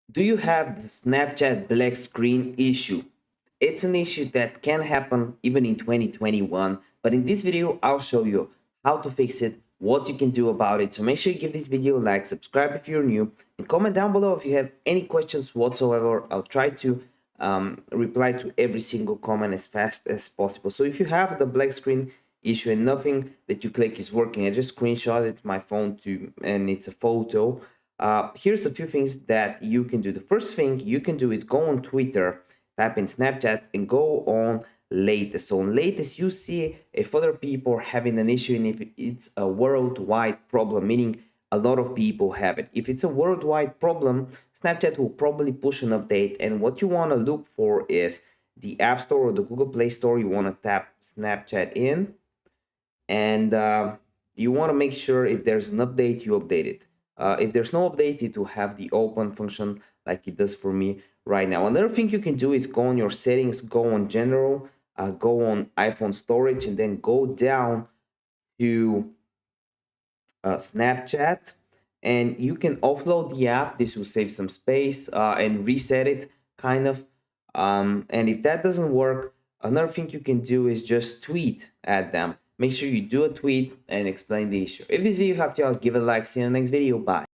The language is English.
Do you have the Snapchat black screen issue? It's an issue that can happen even in 2021, but in this video, I'll show you how to fix it, what you can do about it. So make sure you give this video a like, subscribe if you're new, and comment down below if you have any questions whatsoever. I'll try to reply to every single comment as fast as possible. So if you have the black screen issue and nothing that you click is working, I just screenshotted my phone to, and it's a photo. Here's a few things that you can do. The first thing you can do is go on Twitter, type in Snapchat, and go on latest. So on latest, you see if other people are having an issue and if it's a worldwide problem, meaning a lot of people have it. If it's a worldwide problem, Snapchat will probably push an update. And what you want to look for is the App Store or the Google Play Store. You want to tap Snapchat in, and you want to make sure if there's an update, you update it. If there's no update, it will have the open function like it does for me right now. Another thing you can do is go on your settings, go on general, go on iPhone storage, and then go down to Snapchat, and you can offload the app. This will save some space and reset it kind of. And if that doesn't work, another thing you can do is just tweet at them. Make sure you do a tweet and explain the issue. If this video helped you out, give it a like. See you in the next video. Bye.